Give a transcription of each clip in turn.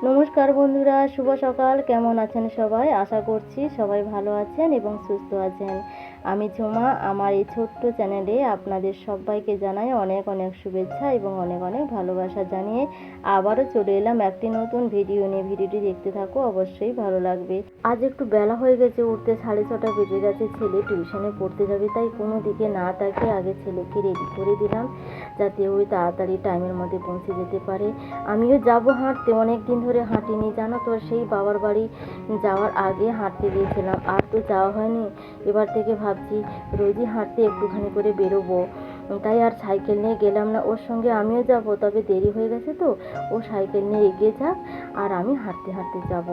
নমস্কার বন্ধুরা, শুভ সকাল। কেমন আছেন সবাই? আশা করছি সবাই ভালো আছেন এবং সুস্থ আছেন। আমি ঝুমা। আমার এই ছোট্ট চ্যানেলে আপনাদের সবাইকে জানাই অনেক অনেক শুভেচ্ছা এবং অনেক অনেক ভালোবাসা জানিয়ে আবারও চলে এলাম একটি নতুন ভিডিও নিয়ে। ভিডিওটি দেখতে থাকো, অবশ্যই ভালো লাগবে। আজ একটু বেলা হয়ে গেছে, উঠতে 6:30 বেজে গেছে। ছেলে টিউশনে পড়তে যাবে, তাই কোনো দিকে না তাকিয়ে আগে ছেলেকে রেডি করে দিলাম যাতে ওই তাড়াতাড়ি টাইমের মধ্যে পৌঁছে যেতে পারে। আমিও যাব হাঁটতে, অনেক দিন ধরে হাঁটিনি জানো তো। সেই বাবার বাড়ি যাওয়ার আগে হাঁটতে গিয়েছিলাম, আর তো যাওয়া হয়নি। এবার থেকে ভাবছি রোজই হাঁটতে একটুখানি করে বেরোবো। তাই আর সাইকেল নিয়ে গেলাম না, ওর সঙ্গে আমিও যাব। তবে দেরি হয়ে গেছে তো, ও সাইকেল নিয়ে এগিয়ে যাক আর আমি হাঁটতে হাঁটতে যাব।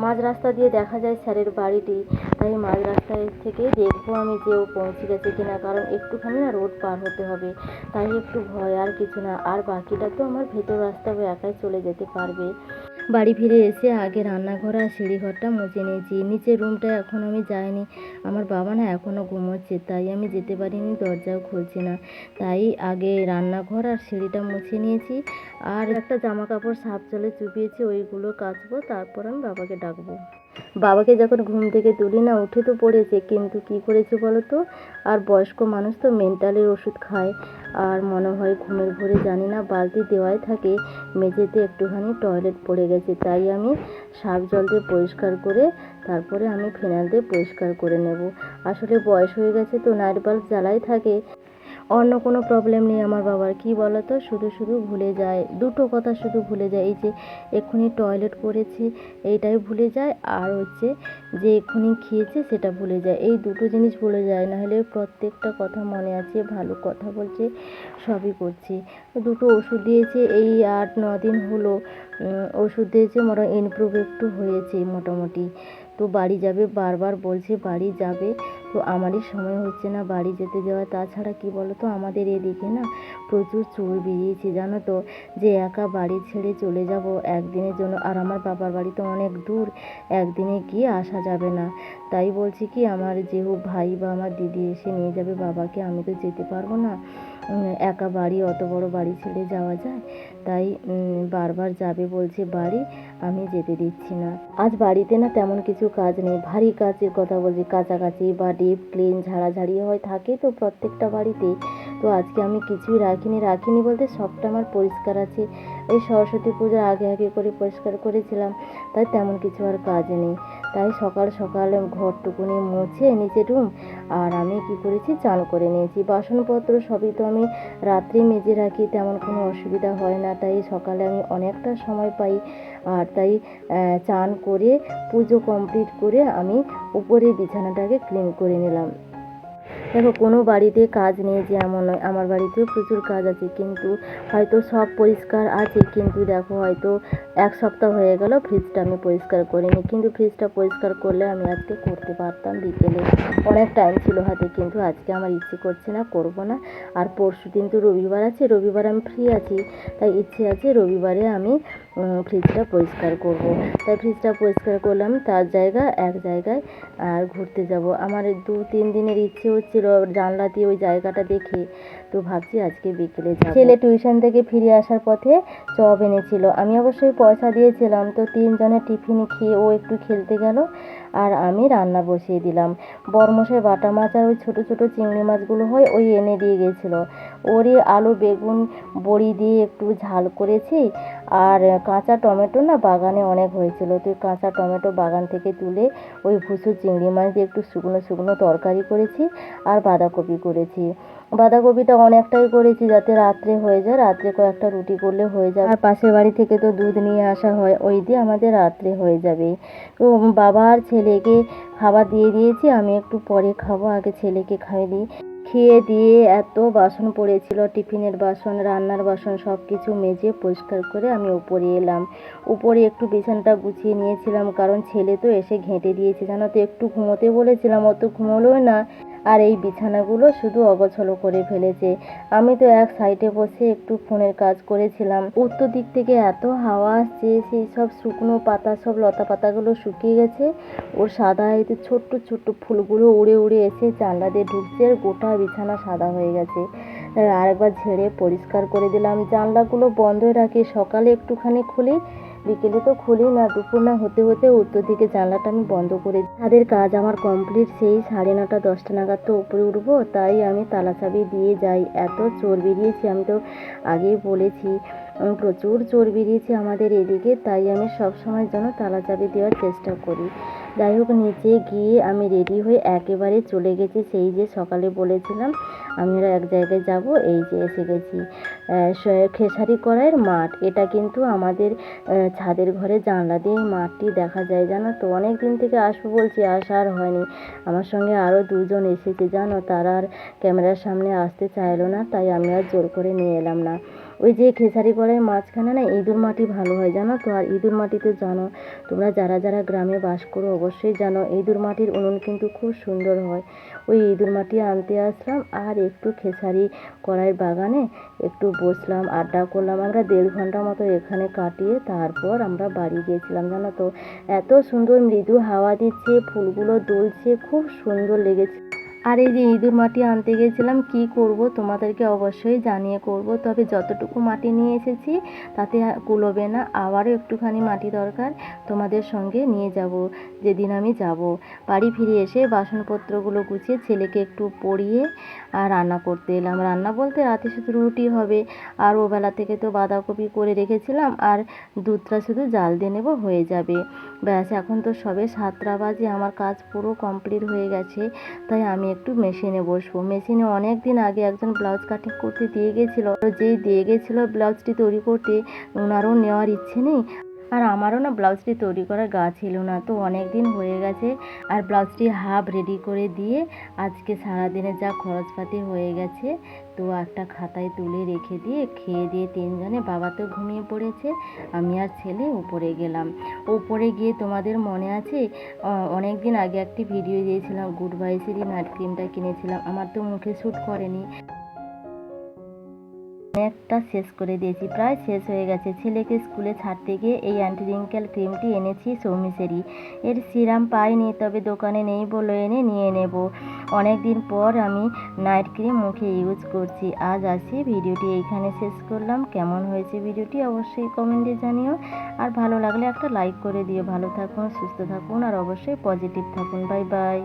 মাঝ রাস্তা দিয়ে দেখা যায় স্যারের বাড়িটি, তাই মাঝ রাস্তায় থেকে দেখবো আমি যে ও পৌঁছে গেছে কিনা, কারণ একটুখানি না রোড পার হতে হবে, তাই একটু ভয়, আর কিছু না। আর বাকিটা তো আমার ভেতর রাস্তা, ও একাই চলে যেতে পারবে। বাড়ি ফিরে এসে আগে রান্নাঘর আর সিঁড়িঘরটা মুছে নিয়েছি। নিচের রুমটা এখন আমি যাইনি, আমার বাবা না এখনও ঘুমোচ্ছে, তাই আমি যেতে পারিনি, দরজাও খুলছে না। তাই আগে রান্নাঘর আর সিঁড়িটা মুছে নিয়েছি, আর একটা জামা কাপড় সার্ফ জলে চুপিয়েছি, ওইগুলো কাচবো, তারপর আমি বাবাকে ডাকবো। বাবাকে যখন ঘুম থেকে তুলি না, উঠে তো পড়েছে, কিন্তু কি করেছে বলো তো। আর বয়স্ক মানুষ তো মেন্টালের ওষুধ খায়, আর মনে হয় ঘুমের ঘোরে জানি না বালতি দেওয়াই থাকে, মেঝেতে একটুখানি টয়লেট পড়ে গেছে। তাই আমি সার্ফ জল দিয়ে পরিষ্কার করে তারপরে আমি ফিনাইল দিয়ে পরিষ্কার করে নেব। আসলে বয়স হয়ে গেছে তো, নাইট বাল্ব জ্বালাই থাকে। অন্য কোনো প্রবলেম নেই আমার বাবার, কি বলো তো, শুধু শুধু ভুলে যায়, দুটো কথা শুধু ভুলে যায়। এই যে এক্ষুনি টয়লেট করেছে এইটাই ভুলে যায়, আর হচ্ছে যে এক্ষুনি খেয়েছে সেটা ভুলে যায়। এই দুটো জিনিস ভুলে যায়, নাহলে প্রত্যেকটা কথা মনে আছে, ভালো কথা বলছে, সবই করছে। দুটো ওষুধ দিয়েছে, এই 8-9 দিন হলো ওষুধ দিয়েছে, ইমপ্রুভ একটু হয়েছে মোটামুটি। তো বাড়ি যাবে, বারবার বলছে বাড়ি যাবে, তো আমারই সময় হচ্ছে না বাড়ি যেতে দেওয়া। তাছাড়া কি বলো তো, আমাদের এদিকে না প্রচুর চোর বেরিয়েছে জানো তো, যে একা বাড়ি ছেড়ে চলে যাব একদিনের জন্য, আর আমার বাবার বাড়ি তো অনেক দূর, একদিনে গিয়ে আসা যাবে না। তাই বলছি কি, আমার যেহেতু ভাই বা আমার দিদি এসে নিয়ে যাবে বাবাকে, আমি তো যেতে পারবো না। একা বাড়ি, অত বড় বাড়ি ছেড়ে যাওয়া যায়? তাই বারবার যাবে বলছে বাড়ি, আমি যেতে দিচ্ছি না। আজ বাড়িতে না তেমন কিছু কাজ নেই, ভারী কাজের কথা বলছি, কাচাকাচি বা ডিপ ক্লিন, ঝাড়াঝাড়ি হয় থাকে তো প্রত্যেকটা বাড়িতেই। তো আজকে আমি কিছুই রাখিনি বলতে সবটা আমার পরিষ্কার আছে। এই সরস্বতী পুজোর আগে আগে করে পরিষ্কার করেছিলাম, তাই তেমন কিছু আর কাজ নেই। তাই সকাল সকাল ঘরটুকুনি মুছে নিচে রুম, আর আমি কি করেছি, চান করে নিয়েছি। বাসনপত্র সবই তো আমি রাত্রে মেজে রাখি, তেমন কোনো অসুবিধা হয় না, তাই সকালে আমি অনেকটা সময় পাই। আর তাই চান করে পুজো কমপ্লিট করে আমি উপরে বিছানাটাকে ক্লিন করে নিলাম। দেখো, কোনো বাড়িতে কাজ নেই যে এমন নয়, আমার বাড়িতেও প্রচুর কাজ আছে, কিন্তু হয়তো সব পরিষ্কার আছে, কিন্তু দেখো হয়তো 1 সপ্তাহ হয়ে গেল ফ্রিজটা আমি পরিষ্কার করিনি, কিন্তু ফ্রিজটা পরিষ্কার করলে আমি আজকে করতে পারতাম বিকেলে, অনেক টাইম ছিল হাতে, কিন্তু আজকে আমার ইচ্ছে করছে না, করব না। আর পরশু দিন তো রবিবার আছে, রবিবার আমি ফ্রি আছি, তাই ইচ্ছে আছে রবিবারে আমি ফ্রিজটা পরিষ্কার করব। তাই ফ্রিজটা পরিষ্কার করলাম, তার এক জায়গায় আর ঘুরতে যাব। আমার 2-3 দিনের ইচ্ছে হচ্ছিল জানলা দিয়ে ওই জায়গাটা দেখে, তো ভাবছি আজকে বিকেলে যাব। ছেলে টিউশন থেকে ফিরে আসার পথে চপ এনেছিল, আমি অবশ্যই পয়সা দিয়েছিলাম। তো 3 জনের টিফিন খেয়ে ও একটু খেলতে গেল, আর আমি রান্না বসিয়ে দিলাম। বরমশাই বাটা মাছ আর ওই ছোটো ছোটো চিংড়ি মাছগুলো হয় ওই এনে দিয়ে গেছিলো, ওরই আলু বেগুন বড়ি দিয়ে একটু ঝাল করেছি। আর কাঁচা টমেটো না বাগানে অনেক হয়েছিল, তো কাঁচা টমেটো বাগান থেকে তুলে ওই ভুসু চিংড়ি মাছ দিয়ে একটু শুকনো শুকনো তরকারি করেছি, আর বাঁধাকপি করেছি। বাঁধাকপিটা অনেকটাই করেছি যাতে রাত্রে হয়ে যায়, রাত্রে কয়েকটা রুটি করলে হয়ে যাবে। আর পাশের বাড়ি থেকে তো দুধ নিয়ে আসা হয়, ওই দিয়ে আমাদের রাত্রে হয়ে যাবে। তো বাবা আর ছেলেকে খাবার দিয়ে দিয়েছি, আমি একটু পরে খাবো, আগে ছেলেকে খাইয়ে দিই। খেয়ে দিয়ে এত বাসন পড়েছিল, টিফিনের বাসন, রান্নার বাসন, সব কিছু মেজে পরিষ্কার করে আমি উপরে এলাম। উপরে একটু বিছানাটা গুছিয়ে নিয়েছিলাম, কারণ ছেলে তো এসে ঘেঁটে দিয়েছে জানো তো, একটু ঘুমোতে বলেছিলাম, অত ঘুমোলোও না, আর এই বিছানাগুলো শুধু অগোছালো করে ফেলেছে। আমি তো এক সাইডে বসে একটু ফোনের কাজ করেছিলাম। উত্তর দিক থেকে এত হাওয়া আসছে, সেই সব শুকনো পাতা, সব লতা পাতাগুলো শুকিয়ে গেছে, ওর সাদা এই ছোট্ট ছোট্ট ফুলগুলো উড়ে উড়ে এসে জানলা দিয়ে ঢুকছে, আর গোটা বিছানা সাদা হয়ে গেছে। আরেকবার ঝেড়ে পরিষ্কার করে দিলাম। জানলাগুলো বন্ধ রাখি, সকালে একটুখানি খুলি, বিকেলে তো খুলি না, দুপুর না হতে হতে উত্তর দিকে জানলাটা আমি বন্ধ করে ছাদের কাজ আমার কমপ্লিট। সেই 9:30 10টা নাগাদ তো উপরে উঠবো, তাই আমি তালা চাবি দিয়ে যাই। এত চোর বেরিয়েছে, আমি তো আগেই বলেছি প্রচুর চোর বেরিয়েছে আমাদের এদিকে, তাই আমি সব সময় যেন তালা চাবি দেওয়ার চেষ্টা করি। যাই হোক, নিচে গিয়ে আমি রেডি হয়ে একেবারে চলে গেছি। সেই যে সকালে বলেছিলাম আমরা এক জায়গায় যাব, এই যে এসে গেছি খেসারি কড়াইয়ের মাঠ। এটা কিন্তু আমাদের ছাদের ঘরে জানলা দিয়ে মাঠটি দেখা যায়, জানো তো। অনেক দিন থেকে আসবো বলছি, আসা আর হয়নি। আমার সঙ্গে আরও দুজন এসেছে জানো, তারা আর ক্যামেরার সামনে আসতে চাইলো না, তাই আমি আর জোর করে নিয়ে এলাম না। ওই যে খেসারি কড়াইয়ের মাঝখানে না ইঁদুর মাটি ভালো হয় জানো তো। আর ইঁদুর মাটিতে জানো তোমরা যারা যারা গ্রামে বাস করো অবশ্যই জানো, ইঁদুর মাটির উনুন কিন্তু খুব সুন্দর হয়। ওই ইঁদুর মাটি আনতে আসলাম আর একটু খেসারি কড়াইয়ের বাগানে একটু বসলাম, আড্ডা করলাম। আমরা 1.5 ঘন্টা মতো এখানে কাটিয়ে তারপর আমরা বাড়ি গিয়েছিলাম জানো তো। এত সুন্দর মৃদু হাওয়া দিচ্ছে, ফুলগুলো দুলছে, খুব সুন্দর লেগেছে। আর এই যে ইঁদুর মাটি আনতে গেছিলাম, কি করব তোমাদেরকে অবশ্যই জানিয়ে করব, তবে যতটুকু মাটি নিয়ে এসেছি তাতে কুলোবে না, আবারও একটুখানি মাটি দরকার। তোমাদের সঙ্গে নিয়ে যাব যেদিন আমি যাব। বাড়ি ফিরে এসে বাসনপত্রগুলো গুছিয়ে ছেলেকে একটু পড়িয়ে আর রান্না করতে এলাম। রান্না বলতে রাতে শুধু রুটি হবে, আর ওবেলা থেকে তো বাঁধাকপি করে রেখেছিলাম, আর দুধটা শুধু জাল দিয়ে নেব, হয়ে যাবে। ব্যাস, এখন তো সবে 7টা বাজে, আমার কাজ পুরো কমপ্লিট হয়ে গেছে। তাই আমি একটু মেশিনে বসবো। মেশিনে অনেক দিন আগে একজন ব্লাউজ কাটিং করতে দিয়ে গেছিলো, যেই দিয়ে গেছিলো ব্লাউজটি তৈরি করতে, ওনারও নেওয়ার ইচ্ছে নেই, আর আমারও না ব্লাউজটি তৈরি করার গা ছিল না, তো অনেক দিন হয়ে গেছে। আর ব্লাউজটি হাফ রেডি করে দিয়ে আজকে সারাদিনে যা খরচপাতি হয়ে গেছে, তো একটা খাতায় তুলে রেখে দিয়ে খেয়ে দিয়ে 3জনে, বাবা তো ঘুমিয়ে পড়েছে, আমি আর ছেলে উপরে গেলাম। উপরে গিয়ে তোমাদের মনে আছে অনেক দিন আগে একটি ভিডিও দিয়েছিলাম, গুড ভাইসেরই নাইট ক্রিমটা কিনেছিলাম, আমার তো মুখে শ্যুট করেনি, অনেকটা শেষ করে দিয়েছি, প্রায় শেষ হয়ে গেছে। ছেলেকে স্কুলে ছাড়তে গিয়ে এই অ্যান্টি রিঙ্কেল ক্রিমটি এনেছি সৌমিসেরই। এর সিরাম পাইনি, তবে দোকানে নেই বলে এনে নিয়ে নেব। অনেক দিন পর আমি নাইট ক্রিম মুখে ইউজ করছি। আজ আসি, ভিডিওটি এইখানে শেষ করলাম। কেমন হয়েছে ভিডিওটি অবশ্যই কমেন্টে জানিও, আর ভালো লাগলে একটা লাইক করে দিও। ভালো থাকুন, সুস্থ থাকুন, আর অবশ্যই পজিটিভ থাকুন। Bye bye.